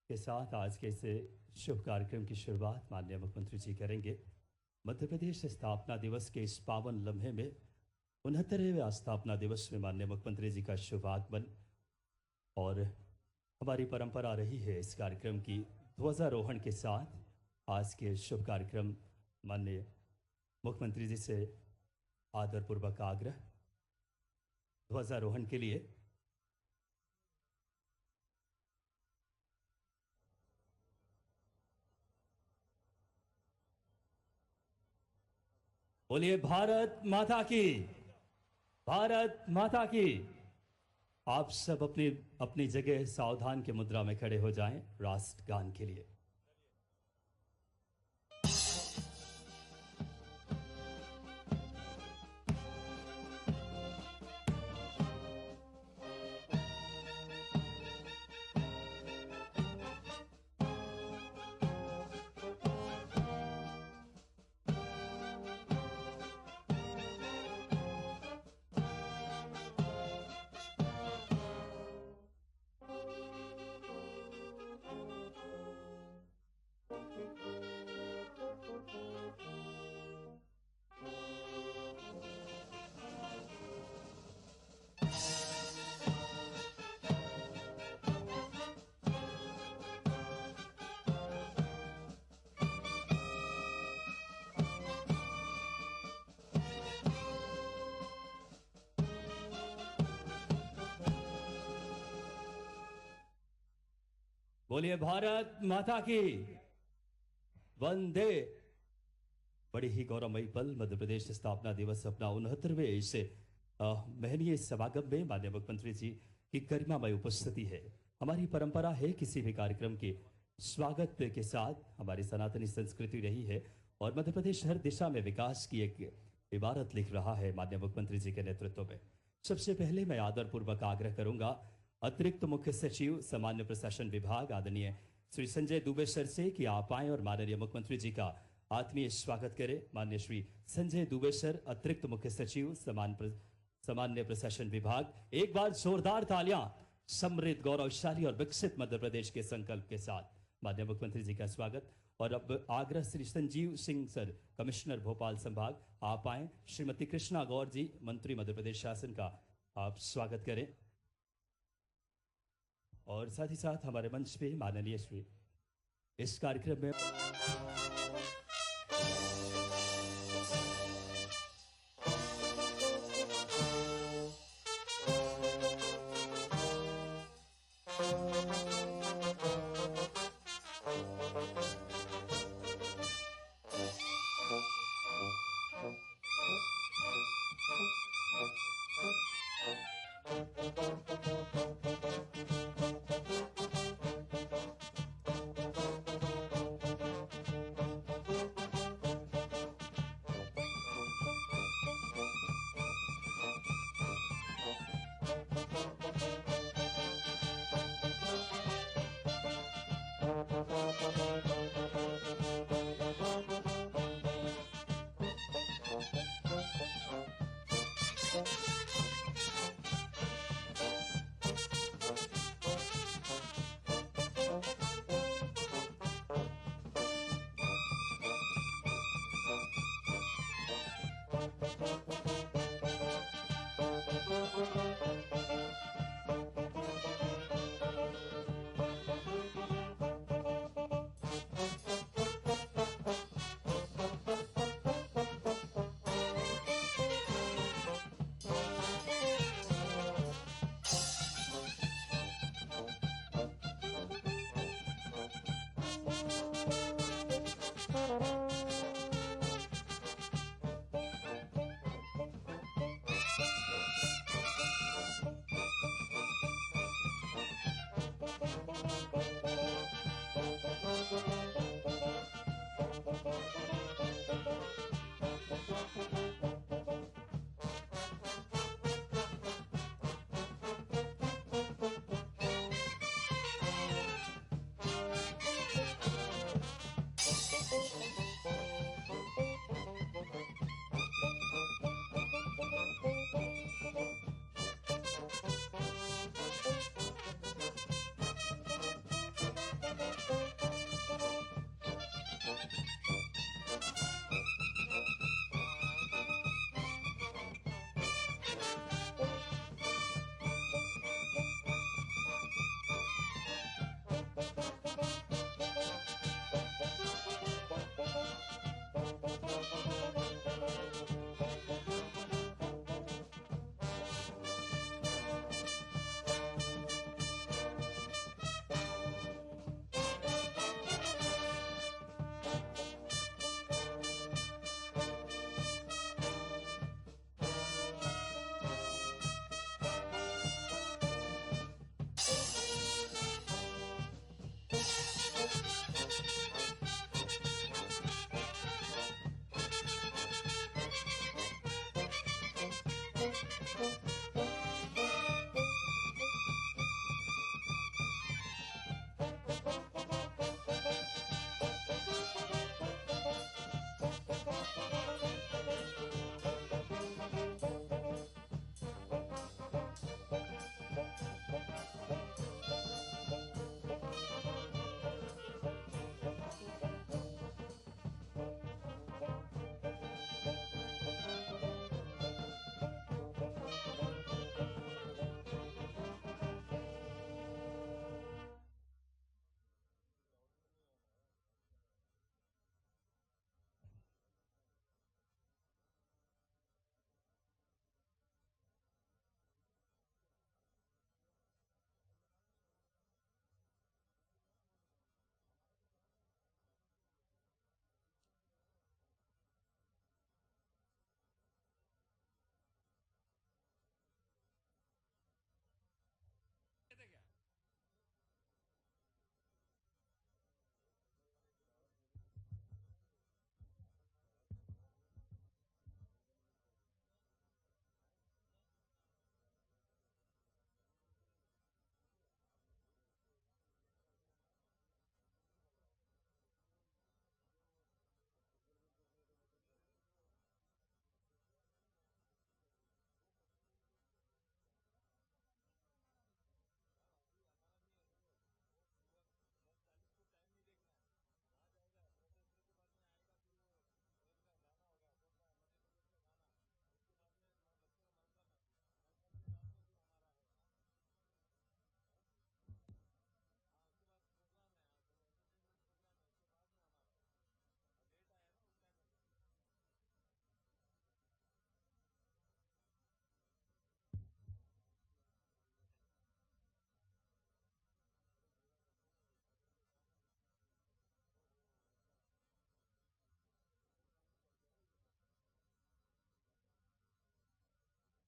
के साथ आज के इस शुभ कार्यक्रम की शुरुआत माननीय मुख्यमंत्री जी करेंगे। मध्य प्रदेश स्थापना दिवस के इस पावन लम्हे में 69वें स्थापना दिवस में माननीय मुख्यमंत्री जी का शुभ आगमन और हमारी परंपरा रही है इस कार्यक्रम की ध्वजारोहण के साथ आज के शुभ कार्यक्रम माननीय मुख्यमंत्री जी से आदरपूर्वक आग्रह ध्वजारोहण के लिए। बोलिए भारत माता की, भारत माता की। आप सब अपनी अपनी जगह सावधान के मुद्रा में खड़े हो जाएं राष्ट्रगान के लिए। बोलिए भारत माता की, वंदे। बड़ी ही गौरवमयी पल मध्य प्रदेश स्थापना दिवस अपना 69वें इस महनीय समागम में माननीय मुख्यमंत्री जी की गरिमामय उपस्थिति है। हमारी परंपरा है किसी भी कार्यक्रम के स्वागत के साथ हमारी सनातनी संस्कृति रही है और मध्य प्रदेश हर दिशा में विकास की एक इबारत लिख रहा है माननीय मुख्यमंत्री जी के नेतृत्व में। सबसे पहले मैं आदरपूर्वक आग्रह करूंगा अतिरिक्त मुख्य सचिव सामान्य प्रशासन विभाग आदरणीय श्री संजय दुबे सर से कि आप आए और माननीय मुख्यमंत्री जी का आत्मीय स्वागत करें। माननीय श्री संजय दुबे सर, अतिरिक्त मुख्य सचिव सामान्य प्रशासन विभाग, एक बार जोरदार तालियां समृद्ध गौरवशाली और विकसित मध्य प्रदेश के संकल्प के साथ माननीय मुख्यमंत्री जी का स्वागत। और अब आग्रह श्री संजीव सिंह सर, कमिश्नर भोपाल संभाग, आप आए। श्रीमती कृष्णा गौर जी, मंत्री मध्य प्रदेश शासन का, आप स्वागत करें। और साथ ही साथ हमारे मंच पे माननीय श्री इस कार्यक्रम में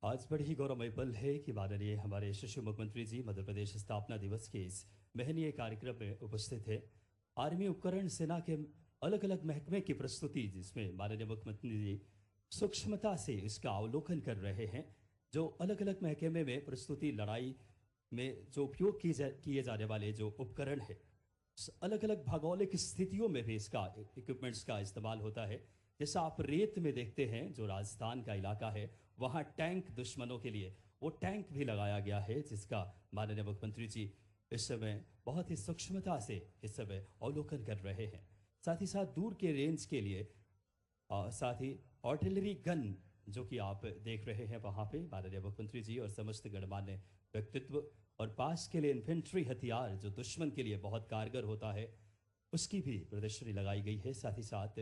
आज बड़ी ही गौरवमय पल है कि माननीय हमारे शिशु मुख्यमंत्री जी मध्य प्रदेश स्थापना दिवस के इस महनीय कार्यक्रम में उपस्थित है। आर्मी उपकरण सेना के अलग अलग महकमे की प्रस्तुति, जिसमें माननीय मुख्यमंत्री जी सूक्ष्मता से इसका अवलोकन कर रहे हैं। जो अलग अलग महकमे में प्रस्तुति, लड़ाई में जो उपयोग किए जाने वाले जो उपकरण है, अलग अलग भौगोलिक स्थितियों में भी इसका इक्विपमेंट्स का इस्तेमाल होता है। जैसा आप रेत में देखते हैं, जो राजस्थान का इलाका है, वहाँ टैंक दुश्मनों के लिए वो टैंक भी लगाया गया है, जिसका माननीय मुख्यमंत्री जी इस समय बहुत ही सूक्ष्मता से इस समय अवलोकन कर रहे हैं। साथ ही साथ दूर के रेंज के लिए साथ ही आर्टिलरी गन जो कि आप देख रहे हैं, वहाँ पे माननीय मुख्यमंत्री जी और समस्त गणमान्य व्यक्तित्व, और पास के लिए इन्फेंट्री हथियार जो दुश्मन के लिए बहुत कारगर होता है, उसकी भी प्रदर्शनी लगाई गई है। साथ ही साथ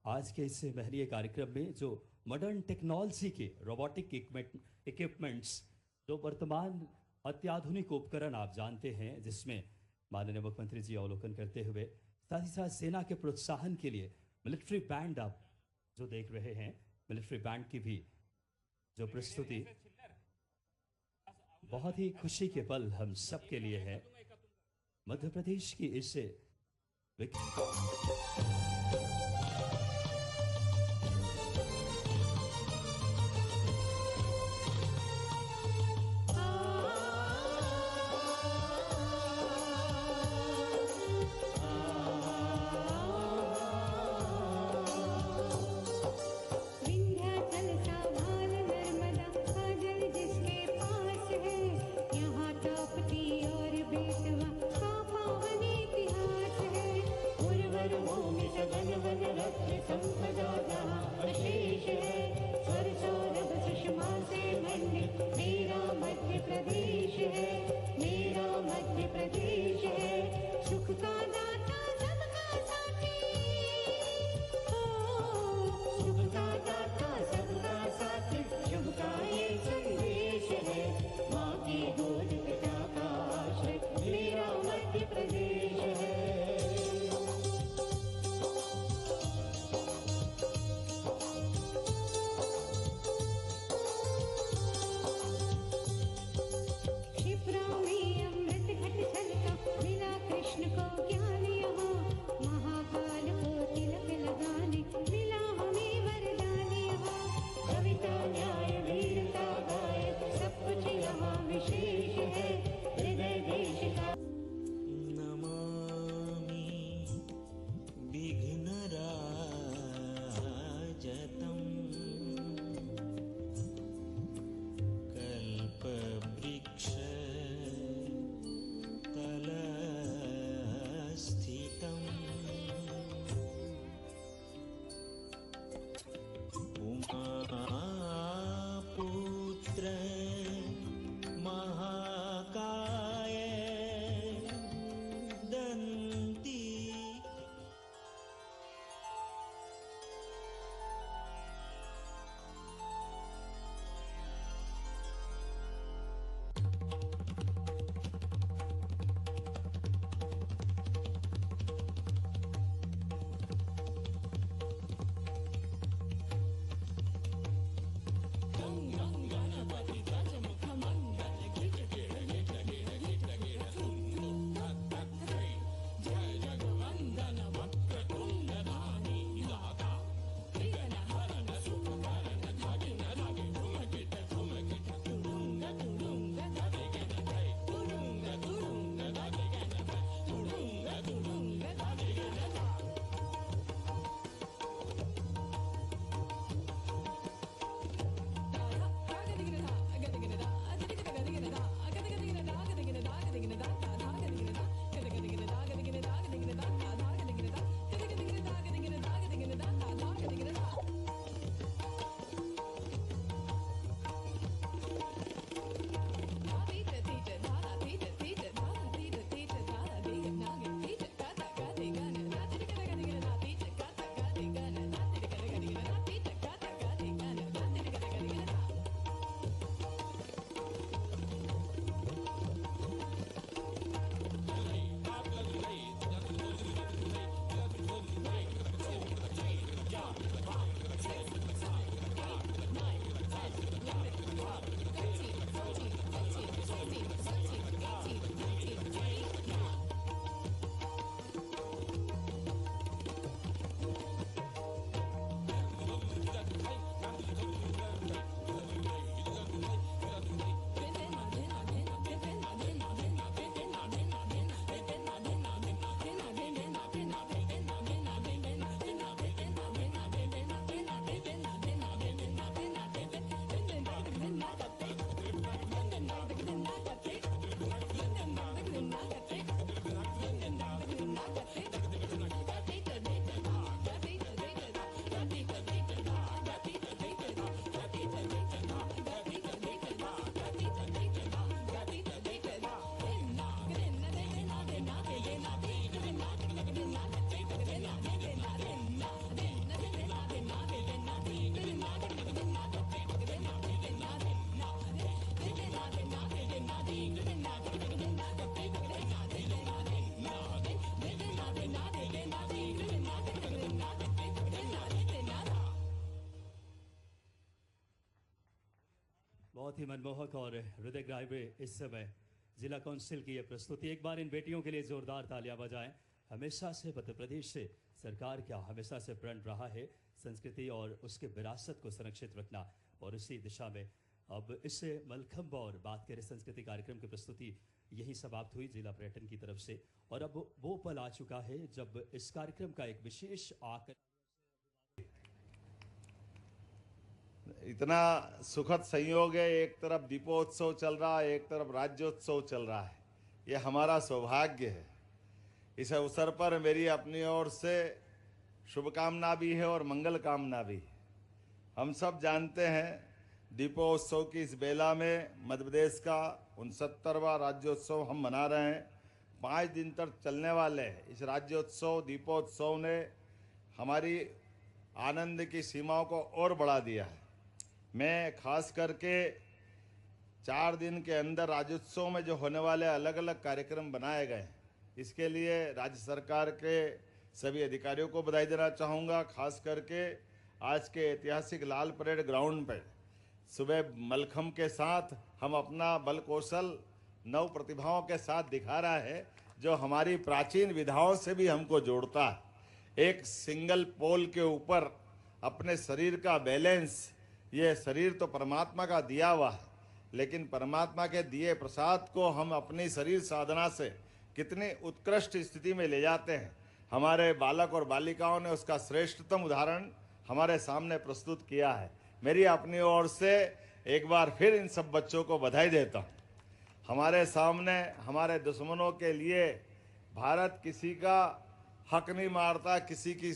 आज के इस महनीय कार्यक्रम में जो मॉडर्न टेक्नोलॉजी के रोबोटिक इक्विपमेंट्स, जो वर्तमान अत्याधुनिक उपकरण आप जानते हैं, जिसमें माननीय मुख्यमंत्री जी अवलोकन करते हुए साथ ही साथ सेना के प्रोत्साहन के लिए मिलिट्री बैंड आप जो देख रहे हैं, मिलिट्री बैंड की भी जो प्रस्तुति, बहुत ही खुशी के पल हम सब के लिए है। मध्य प्रदेश की इस गगन वन बहुत ही मनमोहक और हृदयग्राही इस समय जिला काउंसिल की यह प्रस्तुति। एक बार इन बेटियों के लिए जोरदार तालियां बजाएं। हमेशा से मध्य प्रदेश से सरकार का हमेशा से प्रण रहा है संस्कृति और उसके विरासत को संरक्षित रखना, और इसी दिशा में अब इससे मलखंब और बात करें संस्कृति कार्यक्रम की प्रस्तुति यही समाप्त हुई जिला पर्यटन की तरफ से। और अब वो पल आ चुका है जब इस कार्यक्रम का एक विशेष आकर इतना सुखद संयोग है, एक तरफ दीपोत्सव चल रहा है, एक तरफ राज्योत्सव चल रहा है। ये हमारा सौभाग्य है। इस अवसर पर मेरी अपनी ओर से शुभकामना भी है और मंगल कामना भी है। हम सब जानते हैं दीपोत्सव की इस बेला में मध्य प्रदेश का 69वां राज्योत्सव हम मना रहे हैं। 5 दिन तक चलने वाले इस राज्योत्सव दीपोत्सव ने हमारी आनंद की सीमाओं को और बढ़ा दिया है। मैं खास करके 4 दिन के अंदर राज्योत्सव में जो होने वाले अलग अलग कार्यक्रम बनाए गए हैं, इसके लिए राज्य सरकार के सभी अधिकारियों को बधाई देना चाहूँगा। खास करके आज के ऐतिहासिक लाल परेड ग्राउंड पर सुबह मलखम के साथ हम अपना बल कौशल नव प्रतिभाओं के साथ दिखा रहा है, जो हमारी प्राचीन विधाओं से भी हमको जोड़ता है। एक सिंगल पोल के ऊपर अपने शरीर का बैलेंस, ये शरीर तो परमात्मा का दिया हुआ है, लेकिन परमात्मा के दिए प्रसाद को हम अपनी शरीर साधना से कितनी उत्कृष्ट स्थिति में ले जाते हैं। हमारे बालक और बालिकाओं ने उसका श्रेष्ठतम उदाहरण हमारे सामने प्रस्तुत किया है। मेरी अपनी ओर से एक बार फिर इन सब बच्चों को बधाई देता हूँ। हमारे सामने हमारे दुश्मनों के लिए भारत किसी का हक नहीं मारता, किसी की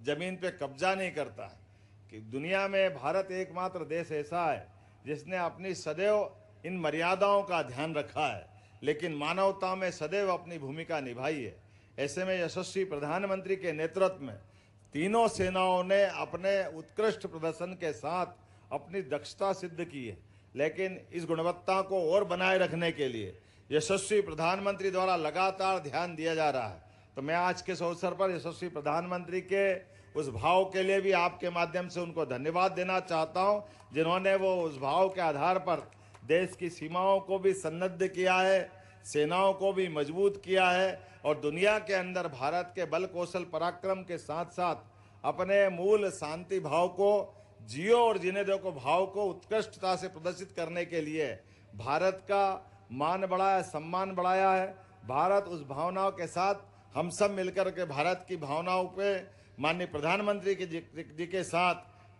जमीन पे कब्जा नहीं करता है। कि दुनिया में भारत एकमात्र देश ऐसा है जिसने अपनी सदैव इन मर्यादाओं का ध्यान रखा है, लेकिन मानवता में सदैव अपनी भूमिका निभाई है। ऐसे में यशस्वी प्रधानमंत्री के नेतृत्व में तीनों सेनाओं ने अपने उत्कृष्ट प्रदर्शन के साथ अपनी दक्षता सिद्ध की है, लेकिन इस गुणवत्ता को और बनाए रखने के लिए यशस्वी प्रधानमंत्री द्वारा लगातार ध्यान दिया जा रहा है। तो मैं आज के इस अवसर पर यशस्वी प्रधानमंत्री के उस भाव के लिए भी आपके माध्यम से उनको धन्यवाद देना चाहता हूं, जिन्होंने वो उस भाव के आधार पर देश की सीमाओं को भी सन्नद्ध किया है, सेनाओं को भी मजबूत किया है, और दुनिया के अंदर भारत के बल कौशल पराक्रम के साथ साथ अपने मूल शांति भाव को, जियो और जीने दो को भाव को उत्कृष्टता से प्रदर्शित करने के लिए भारत का मान बढ़ाया, सम्मान बढ़ाया है। भारत उस भावनाओं के साथ हम सब मिलकर के भारत की भावनाओं पे माननीय प्रधानमंत्री जी के साथ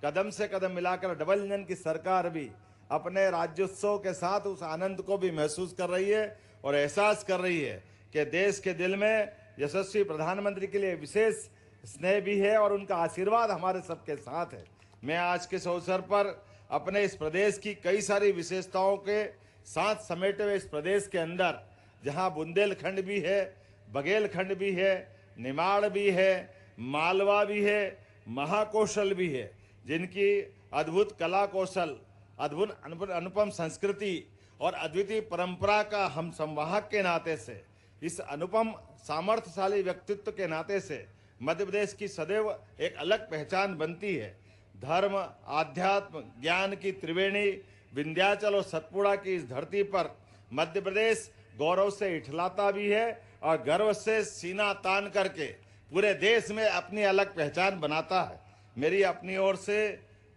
कदम से कदम मिलाकर डबल इंजन की सरकार भी अपने राज्योत्सव के साथ उस आनंद को भी महसूस कर रही है और एहसास कर रही है कि देश के दिल में यशस्वी प्रधानमंत्री के लिए विशेष स्नेह भी है और उनका आशीर्वाद हमारे सबके साथ है। मैं आज के इस अवसर पर अपने इस प्रदेश की कई सारी विशेषताओं के साथ समेटे हुए इस प्रदेश के अंदर, जहाँ बुंदेलखंड भी है, बघेलखंड भी है, निमाड़ भी है, मालवा भी है, महाकौशल भी है, जिनकी अद्भुत कला कौशल, अद्भुत अनुपम संस्कृति और अद्वितीय परंपरा का हम संवाहक के नाते से, इस अनुपम सामर्थ्यशाली व्यक्तित्व के नाते से मध्य प्रदेश की सदैव एक अलग पहचान बनती है। धर्म, आध्यात्म, ज्ञान की त्रिवेणी विंध्याचल और सतपुड़ा की इस धरती पर मध्य प्रदेश गौरव से इठलाता भी है और गर्व से सीना तान करके पूरे देश में अपनी अलग पहचान बनाता है। मेरी अपनी ओर से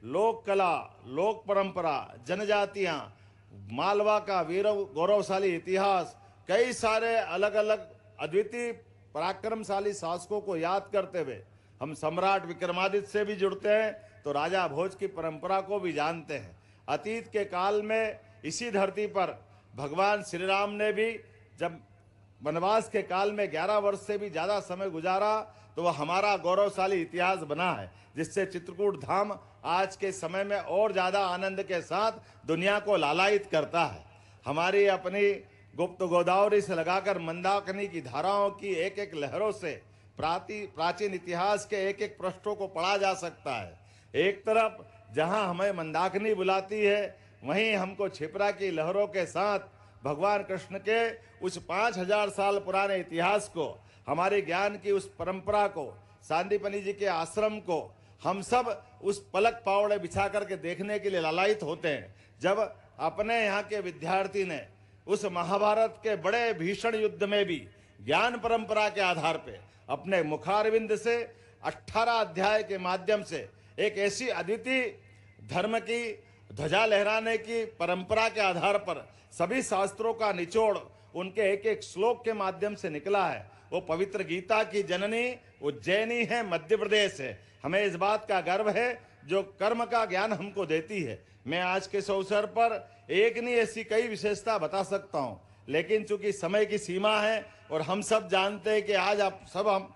लोक कला, लोक परंपरा, जनजातियां, मालवा का वीरव गौरवशाली इतिहास, कई सारे अलग अलग अद्वितीय पराक्रमशाली शासकों को याद करते हुए हम सम्राट विक्रमादित्य से भी जुड़ते हैं, तो राजा भोज की परंपरा को भी जानते हैं। अतीत के काल में इसी धरती पर भगवान श्री राम ने भी जब वनवास के काल में 11 वर्ष से भी ज़्यादा समय गुजारा, तो वह हमारा गौरवशाली इतिहास बना है, जिससे चित्रकूट धाम आज के समय में और ज़्यादा आनंद के साथ दुनिया को लालायित करता है। हमारी अपनी गुप्त गोदावरी से लगाकर मंदाकिनी की धाराओं की एक एक लहरों से प्राचीन इतिहास के एक एक पृष्ठों को पढ़ा जा सकता है। एक तरफ जहां हमें मंदाकिनी बुलाती है, वहीं हमको छिपरा की लहरों के साथ भगवान कृष्ण के उस 5000 साल पुराने इतिहास को, हमारे ज्ञान की उस परंपरा को, सांदीपनि जी के आश्रम को हम सब उस पलक पावड़े बिछा करके देखने के लिए लालायित होते हैं। जब अपने यहाँ के विद्यार्थी ने उस महाभारत के बड़े भीषण युद्ध में भी ज्ञान परंपरा के आधार पे अपने मुखारविंद से 18 अध्याय के माध्यम से एक ऐसी अद्वितीय धर्म की ध्वजा लहराने की परंपरा के आधार पर सभी शास्त्रों का निचोड़ उनके एक एक श्लोक के माध्यम से निकला है। वो पवित्र गीता की जननी उज्जैनी है, मध्य प्रदेश है। हमें इस बात का गर्व है जो कर्म का ज्ञान हमको देती है। मैं आज के इस अवसर पर एक नहीं ऐसी कई विशेषता बता सकता हूं, लेकिन चूंकि समय की सीमा है और हम सब जानते हैं कि आज आप सब हम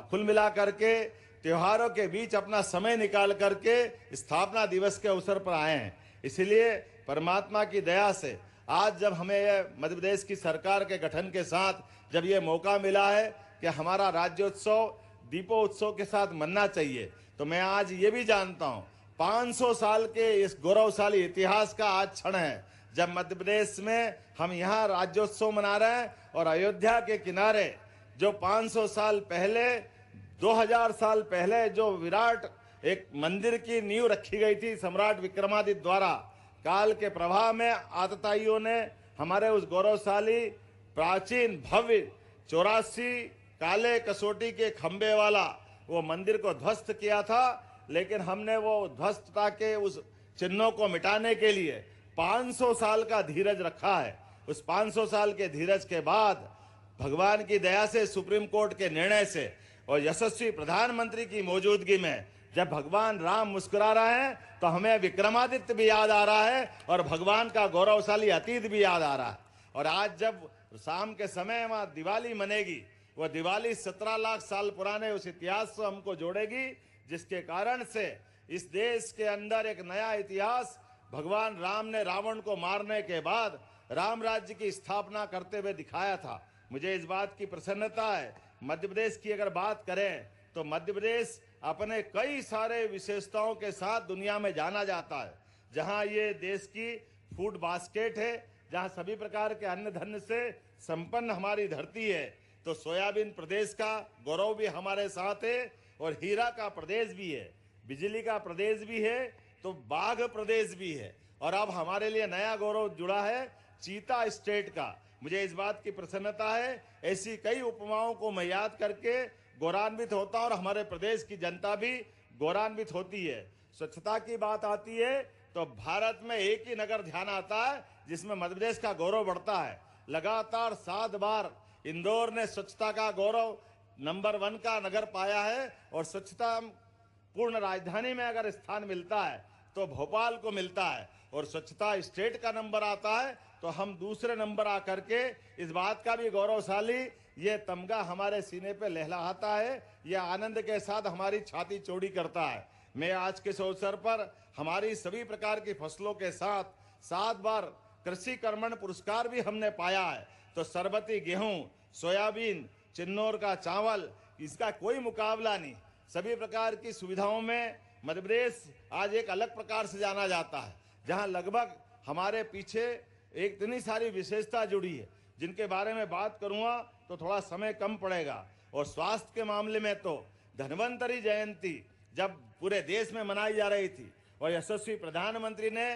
कुल मिला करके त्योहारों के बीच अपना समय निकाल करके स्थापना दिवस के अवसर पर आए हैं। इसलिए परमात्मा की दया से आज जब हमें यह मध्य प्रदेश की सरकार के गठन के साथ जब ये मौका मिला है कि हमारा राज्योत्सव दीपोत्सव के साथ मनना चाहिए, तो मैं आज ये भी जानता हूँ 500 साल के इस गौरवशाली इतिहास का आज क्षण है जब मध्य प्रदेश में हम यहाँ राज्योत्सव मना रहे हैं। और अयोध्या के किनारे जो 500 साल पहले 2000 साल पहले जो विराट एक मंदिर की नींव रखी गई थी सम्राट विक्रमादित्य द्वारा, काल के प्रवाह में आतताइयों ने हमारे उस गौरवशाली प्राचीन भव्य 84 काले कसौटी के खंबे वाला वो मंदिर को ध्वस्त किया था। लेकिन हमने वो ध्वस्तता के उस चिन्हों को मिटाने के लिए 500 साल का धीरज रखा है। उस 500 साल के धीरज के बाद भगवान की दया से, सुप्रीम कोर्ट के निर्णय से और यशस्वी प्रधानमंत्री की मौजूदगी में जब भगवान राम मुस्कुरा रहे हैं तो हमें विक्रमादित्य भी याद आ रहा है और भगवान का गौरवशाली अतीत भी याद आ रहा है। और आज जब शाम के समय वहां दिवाली मनेगी, वह दिवाली 17 लाख साल पुराने उस इतिहास से हमको जोड़ेगी, जिसके कारण से इस देश के अंदर एक नया इतिहास भगवान राम ने रावण को मारने के बाद राम राज्य की स्थापना करते हुए दिखाया था। मुझे इस बात की प्रसन्नता है। मध्य प्रदेश की अगर बात करें तो मध्य प्रदेश अपने कई सारे विशेषताओं के साथ दुनिया में जाना जाता है। जहां ये देश की फूड बास्केट है, जहां सभी प्रकार के अन्न धन्य से संपन्न हमारी धरती है, तो सोयाबीन प्रदेश का गौरव भी हमारे साथ है और हीरा का प्रदेश भी है, बिजली का प्रदेश भी है, तो बाघ प्रदेश भी है। और अब हमारे लिए नया गौरव जुड़ा है चीता स्टेट का। मुझे इस बात की प्रसन्नता है, ऐसी कई उपमाओं को मैं याद करके गौरवान्वित होता हूं और हमारे प्रदेश की जनता भी गौरवान्वित होती है। स्वच्छता की बात आती है तो भारत में एक ही नगर ध्यान आता है जिसमें मध्य प्रदेश का गौरव बढ़ता है। लगातार 7 बार इंदौर ने स्वच्छता का गौरव नंबर 1 का नगर पाया है और स्वच्छता पूर्ण राजधानी में अगर स्थान मिलता है तो भोपाल को मिलता है और स्वच्छता स्टेट का नंबर आता है तो हम दूसरे नंबर आकर के इस बात का भी गौरवशाली ये तमगा हमारे सीने पे लहलहाता है, ये आनंद के साथ हमारी छाती चौड़ी करता है। मैं आज के इस अवसर पर हमारी सभी प्रकार की फसलों के साथ 7 बार कृषि कर्मण पुरस्कार भी हमने पाया है। तो सरबती गेहूं, सोयाबीन, चिन्नौर का चावल, इसका कोई मुकाबला नहीं। सभी प्रकार की सुविधाओं में मध्य प्रदेश आज एक अलग प्रकार से जाना जाता है, जहां लगभग हमारे पीछे एक इतनी सारी विशेषता जुड़ी है जिनके बारे में बात करूंगा तो थोड़ा समय कम पड़ेगा। और स्वास्थ्य के मामले में तो धन्वंतरी जयंती जब पूरे देश में मनाई जा रही थी और यशस्वी प्रधानमंत्री ने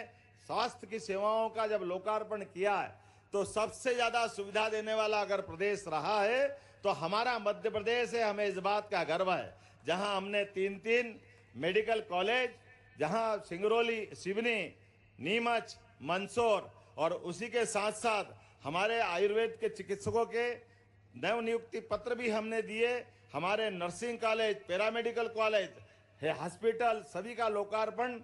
स्वास्थ्य की सेवाओं का जब लोकार्पण किया है तो सबसे ज्यादा सुविधा देने वाला अगर प्रदेश रहा है तो हमारा मध्य प्रदेश है। हमें इस बात का गर्व है, जहां हमने 3 मेडिकल कॉलेज, जहां सिंगरौली, सिवनी, नीमच, मंदसौर और उसी के साथ साथ हमारे आयुर्वेद के चिकित्सकों के नव नियुक्ति पत्र भी हमने दिए। हमारे nursing college, paramedical college, hospital, सभी का लोकार्पण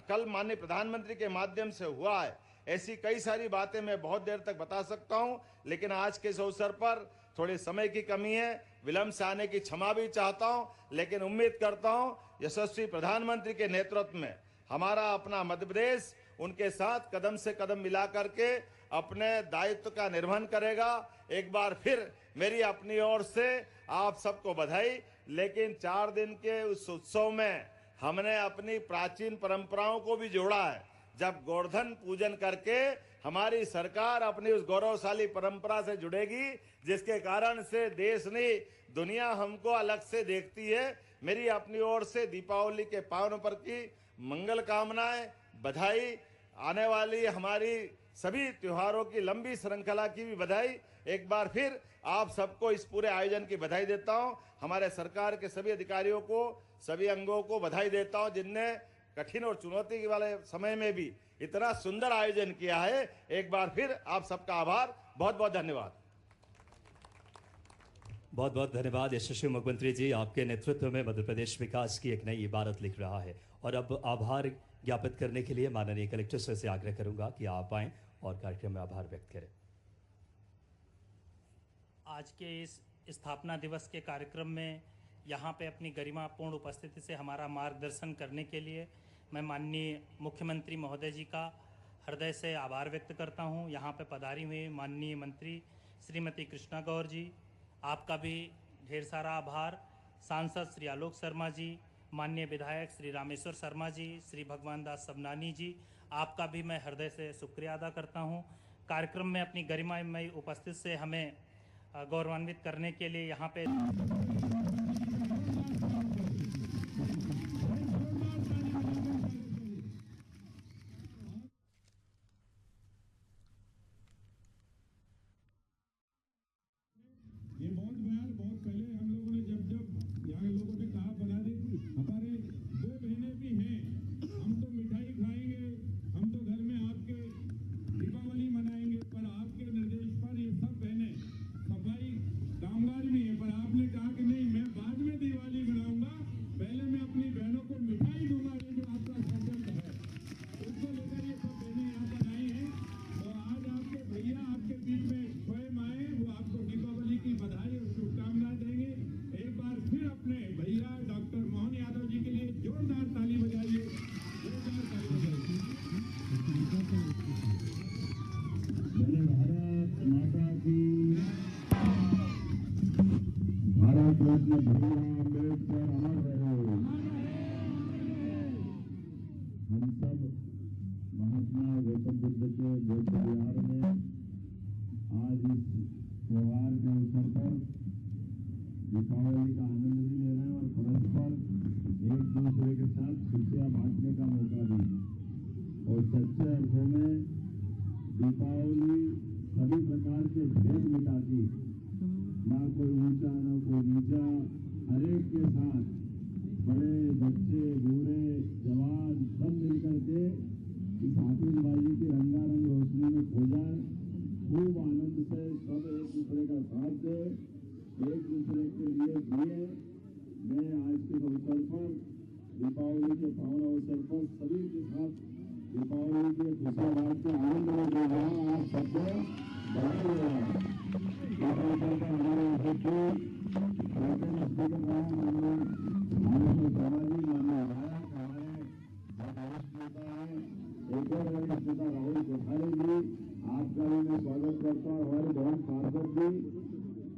कल माननीय प्रधानमंत्री के माध्यम से हुआ है। ऐसी कई सारी बातें मैं बहुत देर तक बता सकता हूं, लेकिन आज के इस अवसर पर थोड़े समय की कमी है, विलंब से आने की क्षमा भी चाहता हूं, लेकिन उम्मीद करता हूं यशस्वी प्रधानमंत्री के नेतृत्व में हमारा अपना मध्य प्रदेश उनके साथ कदम से कदम मिला करके अपने दायित्व का निर्वहन करेगा। एक बार फिर मेरी अपनी ओर से आप सबको बधाई। लेकिन 4 दिन के उस उत्सव में हमने अपनी प्राचीन परंपराओं को भी जोड़ा है। जब गोवर्धन पूजन करके हमारी सरकार अपनी उस गौरवशाली परंपरा से जुड़ेगी, जिसके कारण से देश नहीं दुनिया हमको अलग से देखती है। मेरी अपनी ओर से दीपावली के पावन पर्व की मंगल कामनाएं, बधाई। आने वाली हमारी सभी त्योहारों की लंबी श्रृंखला की भी बधाई। एक बार फिर आप सबको इस पूरे आयोजन की बधाई देता हूं। हमारे सरकार के सभी अधिकारियों को, सभी अंगों को बधाई देता हूं, जिनने कठिन और चुनौती के वाले समय में भी इतना सुंदर आयोजन किया है। एक बार फिर आप सबका आभार, बहुत बहुत धन्यवाद। बहुत बहुत धन्यवाद यशस्वी मुख्यमंत्री जी। आपके नेतृत्व में मध्य प्रदेश विकास की एक नई इबारत लिख रहा है। और अब आभार ज्ञापित करने के लिए माननीय कलेक्टर सर से आग्रह करूंगा कि आप आएं और कार्यक्रम में आभार व्यक्त करें। आज के इस स्थापना दिवस के कार्यक्रम में यहाँ पे अपनी गरिमापूर्ण उपस्थिति से हमारा मार्गदर्शन करने के लिए मैं माननीय मुख्यमंत्री महोदय जी का हृदय से आभार व्यक्त करता हूँ। यहाँ पे पधारी हुई माननीय मंत्री श्रीमती कृष्णा गौर जी, आपका भी ढेर सारा आभार। सांसद श्री आलोक शर्मा जी, माननीय विधायक श्री रामेश्वर शर्मा जी, श्री भगवान दास सबनानी जी, आपका भी मैं हृदय से शुक्रिया अदा करता हूँ। कार्यक्रम में अपनी गरिमामयी उपस्थिति से हमें गौरवान्वित करने के लिए यहाँ पे ये बहुत पहले हम लोगों ने जब यहाँ लोगों ने कहा बना दी, हमारे 2 बहनें भी हैं, हम तो मिठाई खाएंगे, हम तो घर में आपके दीपावली मनाएंगे, पर आपके निर्देश पर ये सब बहनें सफाई कामगार भी हैं, पर आपने कहा कि नहीं, मैं बाद में दिवाली मनाऊंगा, पहले मैं अपनी बहनों को मिठाई दूंगा। ये जो आपका संकल्प है उसको लेकर ये सब बहनें यहाँ पर आई हैं। तो आज आपके भैया आपके बीच में स्वयं आए, वो आपको दीपावली की बधाई और शुभकामनाएं देंगे। एक बार फिर अपने भैया डॉक्टर मोहन यादव जी के लिए जोरदार ताली बजाइए, जोरदार ताली बजाइए। भारत माता की, भारत रत्न भीमराव अम्बेडकर अमर रहे। हम सब महात्मा गौतम बुद्ध के बौद्ध विहार में आज इस त्योहार के अवसर पर दीपावली का आनंद भी ले रहे हैं और परस्पर एक दूसरे के साथ खुशियां बांटने का मौका भी। और सच्चे अर्थों में दीपावली सभी प्रकार के भेद मिटाती, ना कोई ऊंचा ना कोई नीचा, हरेक के साथ बड़े बच्चे बूढ़े जवान सब मिलकर के इस आतिशबाजी की रंगारंग रोशनी में खो जाए, खूब आनंद से सब एक दूसरे का साथ दे, एक दूसरे के लिए दिए। मैं आज के अवसर पर, दीपावली के पावन अवसर पर सभी के साथ दीपावली के खुशियां बांटते आनंद में दे रहा हूँ। आप सबको बधाई दे रहा हूँ। इस अवसर पर हमारे अध्यक्ष माननीय समाजी माननीय विधायक हमारे वरिष्ठ नेता हैं, एक और वरिष्ठ नेता राहुल कोठारी जी, आपका भी मैं स्वागत करता हूँ। हमारे बहन पार्षद जी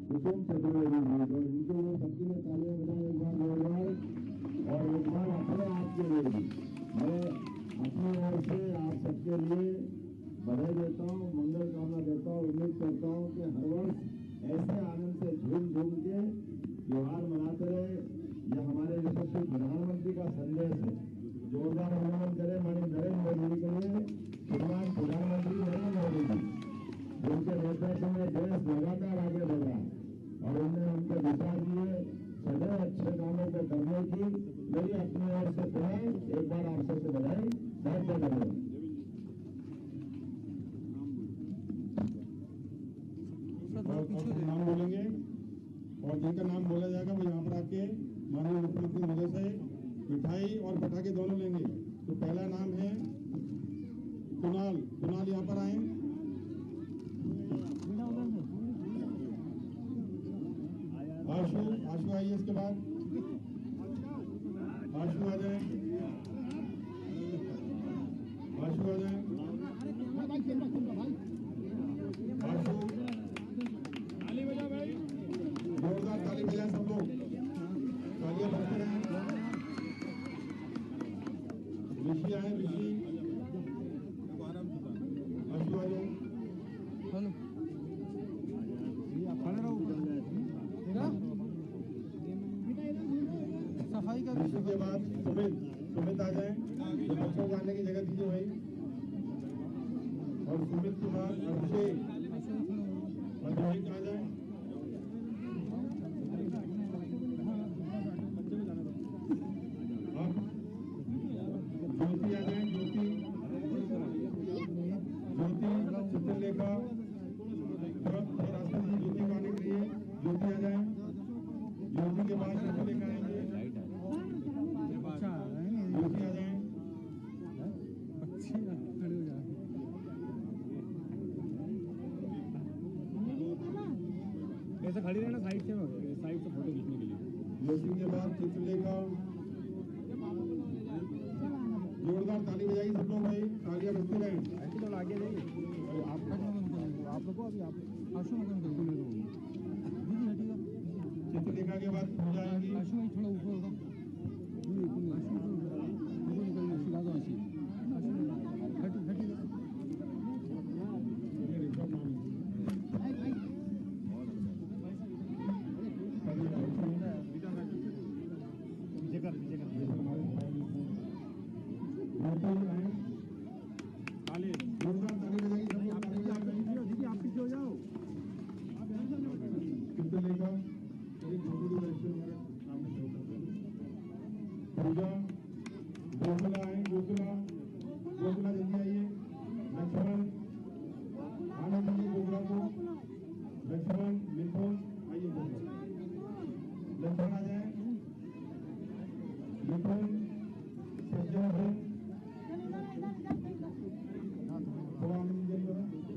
कुसुम चतुर्वेदी जी, और इनको वो सबके लिए तालियां बजाएं एक बार जोरदार। और एक बार अपने आप के लिए भी मैं अपनी ओर से आप सबके लिए बधाई देता हूँ, मंगल कामना देता हूँ। उम्मीद करता हूँ कि हर वर्ष ऐसे आनंद से झूम झूम के त्योहार मनाते रहे। यह हमारे यशस्वी प्रधानमंत्री का संदेश है। जोरदार अभिनंदन करें माननीय नरेंद्र मोदी के लिए, श्रीमान प्रधानमंत्री नरेंद्र मोदी जी, जिनके नेतृत्व में देश लगातार आगे बढ़ रहा है और उन्होंने हमको दिशा दी है सदैव अच्छे कामों को करने की। मेरी अपनी ओर से पुनः एक बार आप सबसे बधाई, बहुत बहुत धन्यवाद। नाम बोलेंगे और जिनका नाम बोला जाएगा वो यहाँ पर आके माननीय मुख्यमंत्री महोदय से मिठाई और पटाखे दोनों लेंगे। तो पहला नाम है कुणाल, कुणाल यहाँ पर आए। आशु, आशु आइए। इसके बाद आशु आ जाए, आशु आ जाए। आशु जोरदार ताली बजाएं सब लोग, तालियां बजते रहें। ऋषि आए, ऋषि आशु आ जाए। सफाई का ऋषि के बाद सुमित, सुमित आ जाए। बच्चों को आने की जगह दीजिए भाई। सुमित कुमार अभिषेक अभिषेक आ जाए। ज्योति आ जाए। ज्योति चित्रलेखा रास्ते में ज्योति गाने के लिए ज्योति आ जाए। ज्योति के बाद चित्रलेखा आएंगे। ज्योति आ जाए। ऐसे खड़ी रहना साइड से फोटो खींचने के लिए। ज्योति के बाद चित्रलेखा। जोरदार ताली बजाइए सब लोग भाई, तालियां बजती रहें। तो आगे जाइए आप लोगों अभी आप चित्रलेखा के बाद पूजा आएगी। थोड़ा ऊपर होगा पूजा गोकुला है। गोकुला गोकुला जल्दी आइए। लक्ष्मण आने दीजिए गोकुला को। लक्ष्मण मिथुन आइए। लक्ष्मण आ जाए। मिथुन सज्जन है।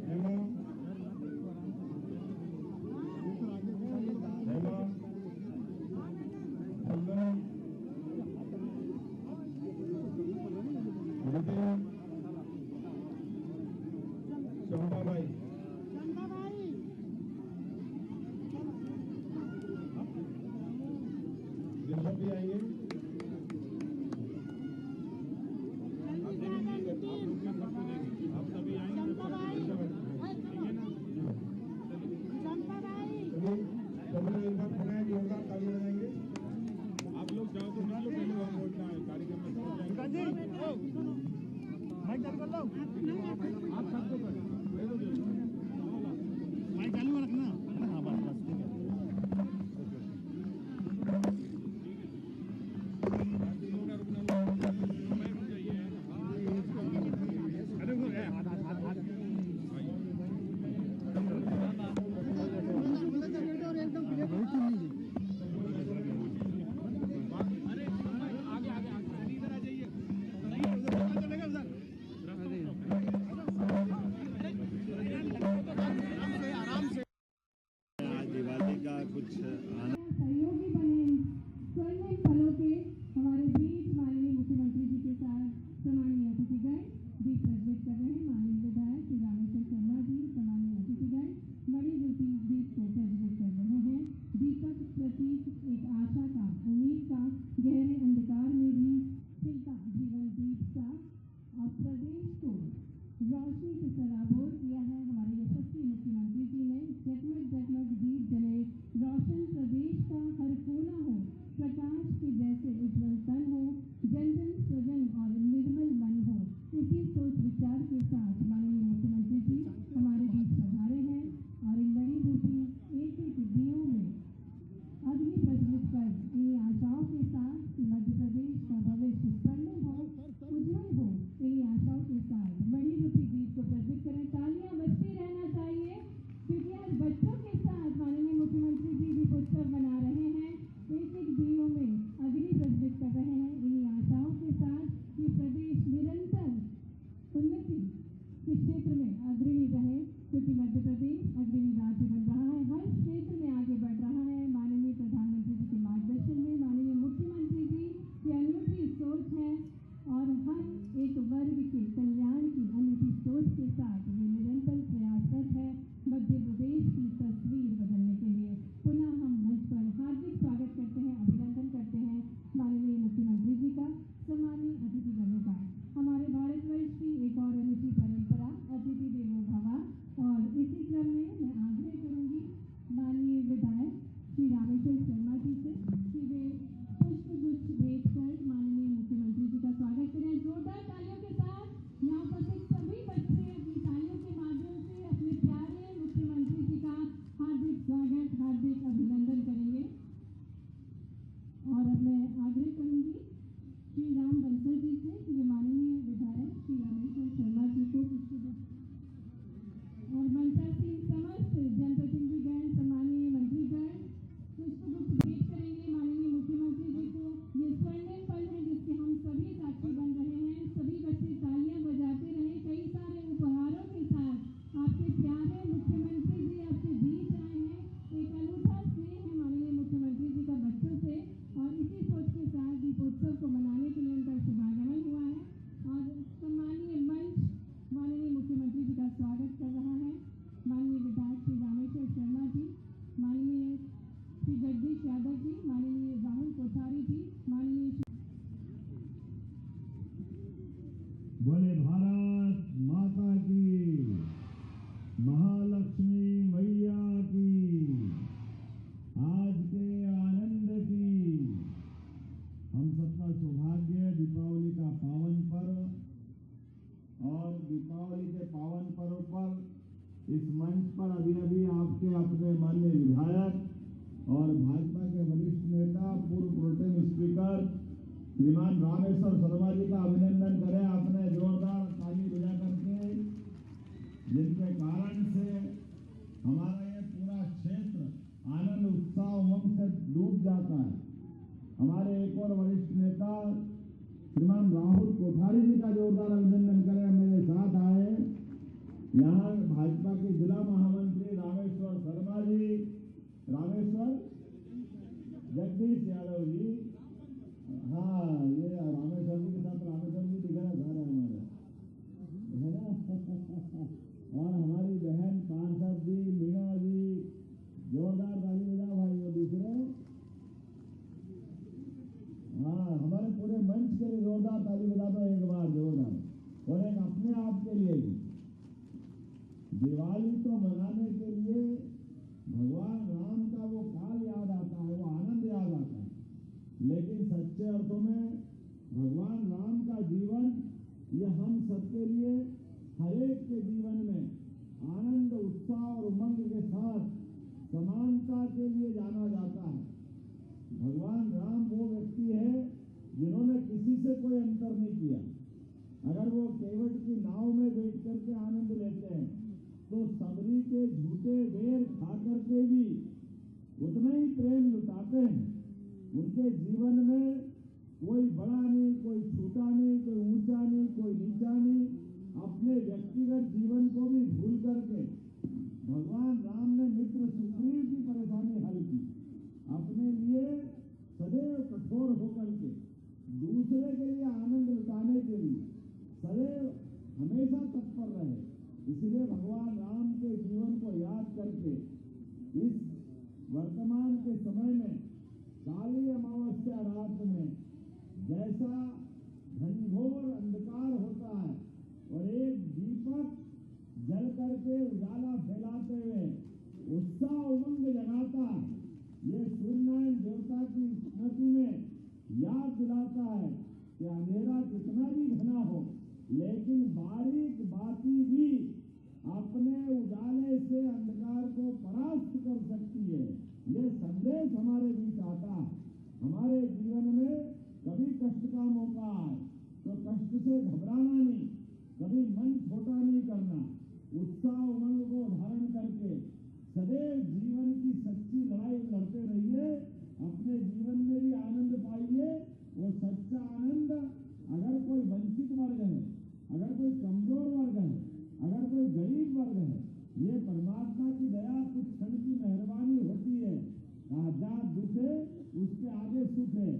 हेमा चंपाबाई ऋषभ भी आएंगे। आप सभी आएंगे। सभी एक बार पुनः जोरदार ताली बजाएंगे। आप लोग जाओ तो निकलो, पहले वहाँ पहुंचना है कार्यक्रम में। माइक चालू कर लो। आप सबको माइक चालू रखना। हाँ बस बस ठीक है। दिवाली का कुछ सहयोगी बने स्वर्णिम फलों के हमारे बीच माननीय मुख्यमंत्री जी के साथ सम्मानीय अतिथिगण दीप प्रज्वलित कर रहे हैं। माननीय विधायक श्री रामेश्वर शर्मा जी सम्मानीय अतिथिगण बड़ी रूपी दीप को प्रज्वलित कर रहे हैं। दीपक प्रतीक एक आशा का, उम्मीद का, गहरे अंधकार में भी खिलता जीवन दीप सा और प्रदेश को रोशनी से सराबोर किया है हमारे यशस्वी मुख्यमंत्री जी ने। जगमग जगमग दीप जले, रोशन प्रदेश का हर कोना हो, प्रकाश के जैसे उज्जवल तन हो, जन जन सजन और निर्मल मन हो। इसी सोच विचार के साथ माननीय मुख्यमंत्री जी हमारे बीच पधारे हैं और इन बड़ी रूपी एक एक दियों में अग्नि प्रज्वलित कर इन्हीं आशाओं के साथ कि मध्य प्रदेश उत्सव को मनाने के लिए उनका शुभागमन हुआ है और सम्मानीय मंच माननीय मुख्यमंत्री जी का स्वागत कर रहा है। माननीय विधायक श्री रामेश्वर शर्मा जी, माननीय श्री जगदीश यादव जी, माननीय राहुल कोठारी जी, माननीय बोले भारत माता की, महालक्ष्मी मैया की, आज के आनंद की। हम सबका सौभाग्य दीपावली का पावन पर्व और दीपावली के पावन पर्व पर इस मंच पर अभी आपके अपने माननीय विधायक और भाजपा के वरिष्ठ नेता पूर्व प्रोटेम स्पीकर श्रीमान रामेश्वर शर्मा जी का अभिनंदन करें आपने जोरदार ताली बजा करके, जिनके कारण से हमारा ये पूरा क्षेत्र आनंद उत्साह उमंग से डूब जाता है। हमारे एक और वरिष्ठ नेता श्रीमान राहुल कोठारी जी का जोरदार अभिनंदन करें, मेरे साथ आए। यहाँ भाजपा के जिला महामंत्री रामेश्वर शर्मा जी, रामेश्वर जगदीश यादव जी, हाँ ये रामेश्वर जी के साथ रामेश्वर जी दिखा जा रहा है हमारा, है ना। और हमारी बहन पार्षद जी मीना जी, जोरदार ताली बजाओ भाई। वो दूसरे, हाँ हमारे पूरे मंच के लिए जोरदार ताली बजा दो एक बार जोरदार। और एक अपने आप के लिए भी, दिवाली तो मनाने के लिए भगवान राम का वो काल याद आता है, वो आनंद याद आता है, लेकिन सच्चे अर्थों में भगवान राम का जीवन ये हम सबके लिए हर एक के जीवन में आनंद उत्साह और उमंग के साथ समानता के लिए जाना जाता है। भगवान राम वो व्यक्ति है जिन्होंने किसी से कोई अंतर नहीं किया। अगर वो केवट की नाव में बैठ करके आनंद लेते हैं तो सबरी के झूठे बेर खा करके भी उतना ही प्रेम लुटाते हैं। उनके जीवन में कोई बड़ा नहीं, कोई छोटा नहीं, कोई ऊंचा नहीं, कोई नीचा नहीं। अपने व्यक्तिगत जीवन को भी भूल करके भगवान राम ने मित्र सुग्रीव की परेशानी हल की। अपने लिए सदैव कठोर होकर के दूसरे के लिए आनंद लुटाने के लिए सदैव हमेशा तत्पर रहे। इसलिए भगवान राम के जीवन को याद करके इस वर्तमान के समय में काली अमावस्या रात में जैसा घनघोर अंधकार होता है और एक दीपक जल करके उजाला फैलाते हुए उत्साह उमंग जगाता है, ये सूर्यनारायण देवता की स्मृति में याद दिलाता है कि अंधेरा कितना भी घना हो लेकिन बारीक बाती भी अपने उजाले से अंधकार को परास्त कर सकती है। ये संदेश हमारे बीच आता है। हमारे जीवन में कभी कष्ट का मौका आए तो कष्ट से घबराना नहीं, कभी मन छोटा नहीं करना, उत्साह उमंग को धारण करके सदैव जीवन की सच्ची लड़ाई लड़ते रहिए। अपने जीवन में भी आनंद पाइए। वो सच्चा आनंद अगर कोई वंचित वर्ग है, अगर कोई कमजोर वर्ग है, अगर कोई गरीब वर्ग है, ये परमात्मा की दया कुछ क्षण की मेहरबानी होती है। जहाँ दुख है उसके आगे सुख है,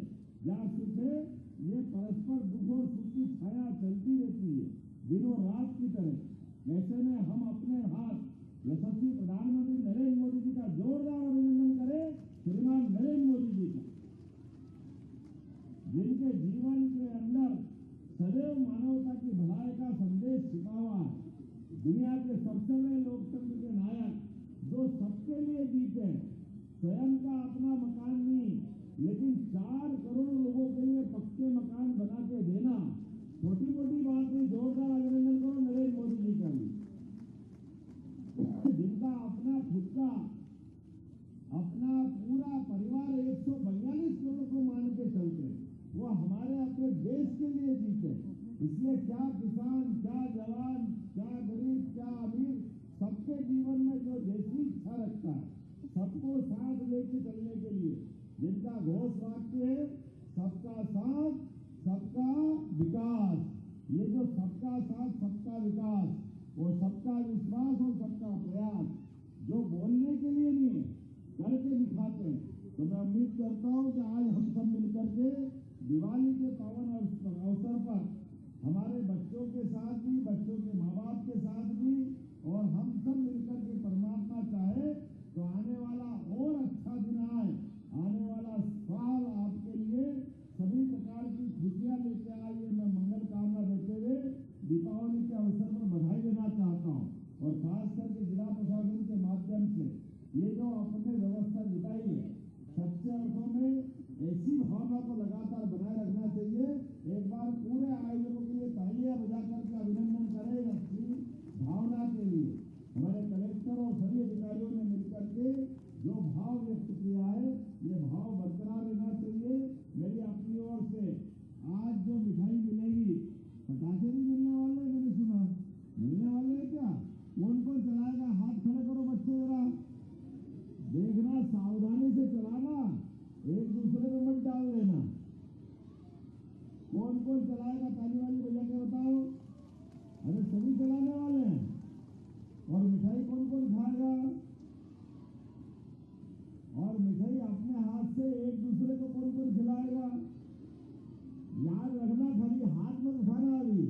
जहाँ सुख है ये परस्पर दुख और सुख की छाया चलती रहती है दिनों रात की तरह। ऐसे में हम अपने हाथ यशस्वी प्रधानमंत्री नरेंद्र मोदी जी का जोरदार अभिनंदन करें। श्रीमान नरेंद्र मोदी जी का, जिनके जीवन के अंदर सदैव मानवता की भलाई का संदेश छिपा हुआ है। दुनिया के सबसे बड़े लोकतंत्र के नायक जो सबके लिए जीते, स्वयं का अपना मकान नहीं लेकिन 4 करोड़ लोगों के लिए पक्के मकान बना के देना छोटी मोटी बात नहीं। जोरदार अभिनंदन करो नरेंद्र मोदी जी का भी, जिनका अपना खुद का अपना पूरा परिवार 142 करोड़ को मान के चलते, वो हमारे अपने देश के लिए जीते। इसलिए क्या किसान, क्या जवान, क्या गरीब, क्या अमीर, सबके जीवन में जो जैसी इच्छा रखता है सबको साथ लेके चलने के लिए, जिनका घोष वाक्य है सबका साथ सबका विकास। ये जो सबका साथ सबका विकास, वो सबका विश्वास और सबका प्रयास जो बोलने के लिए नहीं है करके दिखाते हैं। तो मैं उम्मीद करता हूँ कि आज हम सब मिलकर के दिवाली के पावन अवसर पर हमारे बच्चों के साथ भी, बच्चों के माँ बाप के साथ भी और हम सब मिलकर के परमात्मा चाहे तो आने वाला और अच्छा दिन आए, आने वाला साल आपके लिए सभी प्रकार की खुशियां लेके आए, ये मैं मंगल कामना देते हुए दीपावली के अवसर पर बधाई देना चाहता हूँ। और खास करके जिला प्रशासन के माध्यम से ये जो आपने व्यवस्था जुटाई है, सच्चे अर्थों में ऐसी भावना को लगातार बनाए रखना चाहिए। एक बार पूरे आयोजकों के लिए तालियां बजा करके अभिनंदन करें अपनी भावना के लिए। हमारे कलेक्टर और सभी अधिकारियों ने मिलकर के जो भाव व्यक्त किया है, ये भाव बरकरार रहना चाहिए। मेरी अपनी ओर से आज जो मिठाई मिलेगी, पटाखे भी मिलने वाले, मैंने सुना मिलने वाले हैं क्या? कौन कौन चलाएगा? हाथ खड़े करो बच्चे जरा, देखना सावधानी से चलाना, एक दूसरे में मत डाल देना। कौन कौन चलाएगा? ताली वाली बजा के बताओ। अरे सभी चलाने वाले हैं। और मिठाई कौन कौन खाएगा? और मिठाई अपने हाथ से एक दूसरे को कौन कौन खिलाएगा? याद रखना, खाली हाथ में उठाना, अभी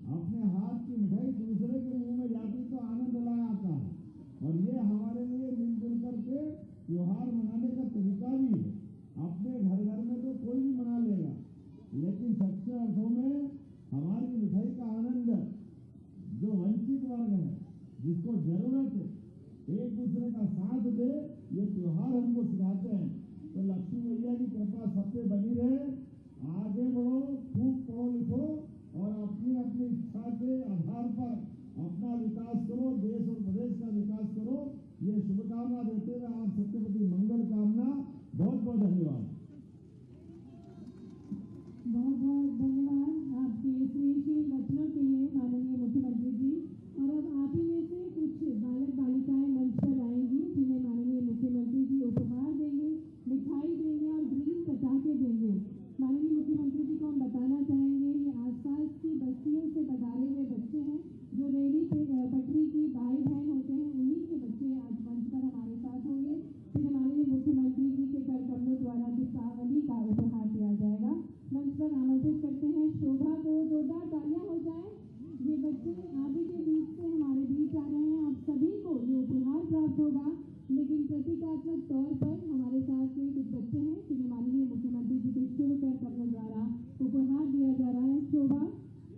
अपने हाथ की मिठाई दूसरे के मुंह में जाती तो आनंद लाया आता है। और ये हमारे लिए मिलजुल करके त्योहार मनाने का तरीका भी है। अपने घर घर में तो कोई भी मना लेगा, लेकिन सच्चे अर्थों में हमारी मिठाई का आनंद जो वंचित वर्ग है, जिसको जरूरत है, एक दूसरे का साथ दे, ये त्योहार हमको सिखाते हैं। तो लक्ष्मी मैया की कृपा सब पे बनी रहे। आगे बढ़ो, खूब पढ़ो लिखो और अपनी अपनी इच्छा के आधार पर अपना विकास करो, देश और प्रदेश का विकास करो। ये शुभकामना देते हुए आप सबके प्रति मंगल कामना। बहुत बहुत धन्यवाद। बहुत बहुत धन्यवाद आपके स्नेहशील वचनों के लिए माननीय मुख्यमंत्री जी। और अब आप ही में से कुछ बालक बालिकाएं मंच पर आएंगी, जिन्हें माननीय मुख्यमंत्री जी उपहार देंगे, मिठाई देंगे और ग्रीन पटाखे देंगे। माननीय मुख्यमंत्री जी को हम बताना चाहेंगे, ये आसपास की बस्तियों से पधारे हुए बच्चे हैं, जो रेहड़ी पटरी की भाई बहन होते हैं, उन्हीं के बच्चे आज मंच पर हमारे साथ होंगे। फिर माननीय मुख्यमंत्री जी के कर कमलों द्वारा दीपावली का उपहार दिया जाएगा। मंच पर आमंत्रित करते हैं शोभा को। जोरदार तालियां हो जाए। ये बच्चे आप ही के बीच से हमारे बीच आ रहे हैं। आप सभी को ये उपहार प्राप्त होगा, लेकिन प्रतीकात्मक तौर पर हमारे साथ में कुछ बच्चे हैं जिन्हें माननीय मुख्यमंत्री जी के शुभ कर कमलों द्वारा उपहार दिया जा रहा है। शोभा,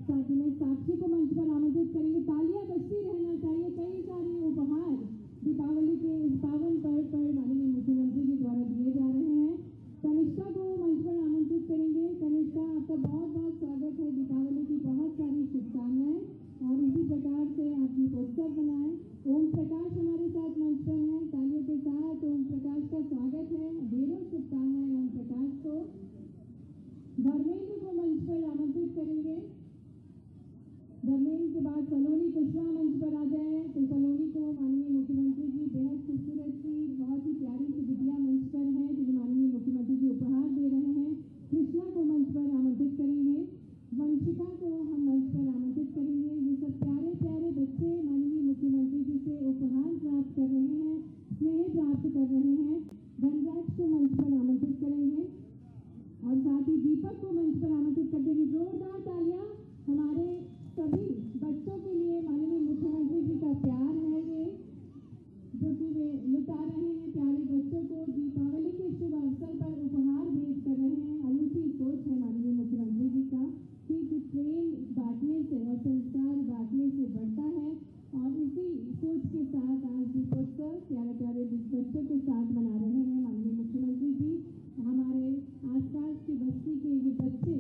साथ में साक्षी को मंच पर आमंत्रित करेंगे। तालियां बजती रहना चाहिए। कई सारे उपहार दीपावली के इस पावन पर्व पर माननीय मुख्यमंत्री जी द्वारा दिए जा रहे हैं। कनिष्ठा को मंच पर आमंत्रित करेंगे। कनिष्ठा, आपका बहुत बहुत स्वागत है। दीपावली की बहुत सारी शुभकामनाएं और इसी प्रकार से आप दीपोत्सव बनाएं। ओम प्रकाश हमारे साथ मंच पर हैं। तालियों के साथ ओम प्रकाश का स्वागत है। ढेरों शुभकामनाएं ओम प्रकाश को। धर्मेंद्र को मंच पर आमंत्रित करेंगे। धर्मेंद्र के बाद सलोनी कुशवाहा मंच पर आ जाए। तो सलोनी को माननीय मुख्यमंत्री जी बेहद खूबसूरत सी बहुत ही प्यारी सी बिटिया मंच पर है, जिन्हें माननीय मुख्यमंत्री जी उपहार दे रहे हैं। कृष्णा को मंच पर आमंत्रित करेंगे। वंशिका को हम मंच पर आमंत्रित करेंगे। ये सब प्यारे प्यारे बच्चे माननीय मुख्यमंत्री जी से उपहार प्राप्त कर रहे हैं, स्नेह प्राप्त कर रहे हैं। धनराज को मंच पर आमंत्रित करेंगे और साथ ही दीपक को मंच पर आमंत्रित करते हुए जोरदार तालियां हमारे सभी बच्चों के लिए। माननीय मुख्यमंत्री जी का प्यार है ये, जो कि वे लुटा रहे हैं प्यारे बच्चों को। दीपावली के शुभ अवसर पर उपहार भेंट कर रहे हैं। अनूठी सोच है माननीय मुख्यमंत्री जी का कि प्रेम बांटने से और संस्कार बांटने से बढ़ता है। और इसी सोच के साथ आज दीपोत्सव प्यारे प्यारे बच्चों के साथ मना रहे हैं माननीय मुख्यमंत्री जी। हमारे आसपास की बस्ती के ये बच्चे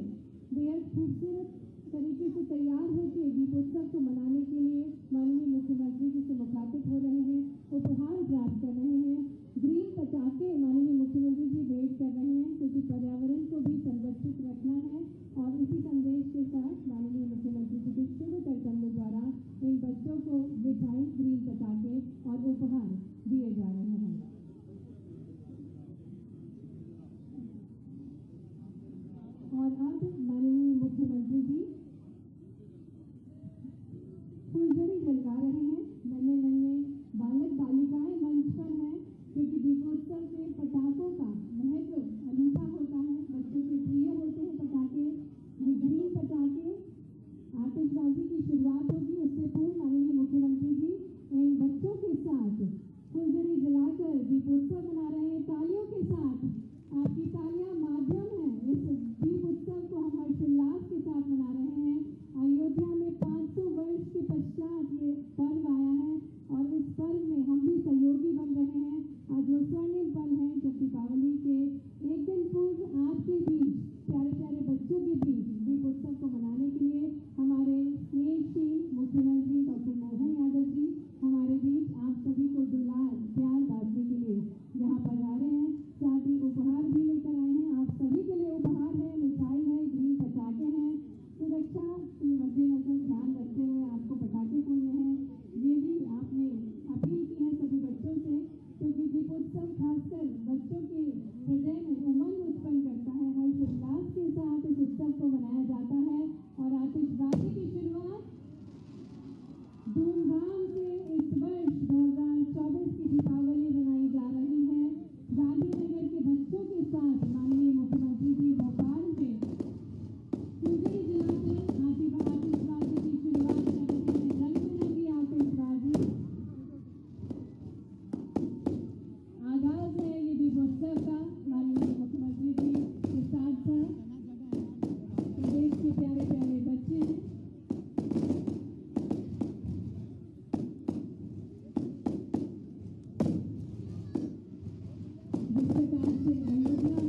बेहद खूबसूरत तरीके से तैयार होकर दीपोत्सव को मनाने के लिए माननीय मुख्यमंत्री जी से मुखातिब हो रहे हैं, उपहार प्राप्त कर रहे हैं। ग्रीन पटाखे माननीय मुख्यमंत्री जी भेंट कर रहे हैं, क्योंकि पर्यावरण को भी संरक्षित रखना है। और इसी संदेश के साथ माननीय मुख्यमंत्री जी के शुभ कर कमलों द्वारा इन बच्चों को मिठाई, ग्रीन पटाखे और उपहार दिए जा रहे हैं। और अब माननीय मुख्यमंत्री जी फुलझड़ी झलका रहे हैं। नन्हे नन्हे बालक बालिकाएं मंच पर हैं, क्योंकि दीपोत्सव से पटाखों का महत्व अनूठा होता है, बच्चों के प्रिय होता है। दीपावली के एक दिन पूर्व आपके बीच प्यारे प्यारे बच्चों के बीच दीपोत्सव को मनाने के लिए हमारे स्नेहशील मुख्यमंत्री डॉक्टर मोहन यादव जी हमारे बीच आप सभी को दुलार प्यार बांटने के लिए यहाँ पर आ रहे हैं। साथ ही उपहार भी लेकर आए हैं। आप सभी के लिए उपहार है, मिठाई है, ग्रीन पटाखे हैं। सुरक्षा के मद्देनजर ध्यान रखते हुए आपको पटाखे खोलने हैं, ये भी आपने अपील की है सभी बच्चों से, क्योंकि दीपोत्सव खासकर बच्चों के हृदय में उमंग उत्पन्न करता है। हर्ष उल्लास के साथ इस उत्सव को मनाया जाता है और आतिशबाजी की शुरुआत धूमधाम से इस वर्ष 2024 की दीपावली मनाई जा रही है। गांधीनगर के बच्चों के साथ माननीय मुख्यमंत्री जी भोपाल में फुलझड़ी जलाकर आतिशबाजी की शुरुआत कर रहे हैं। रंग बिरंगी आतिशबाजी आगाज है ये दीपोत्सव का। माननीय मुख्यमंत्री जी के साथ प्रदेश के प्यारे प्यारे बच्चे हैं। जिस प्रकार से अयोध्या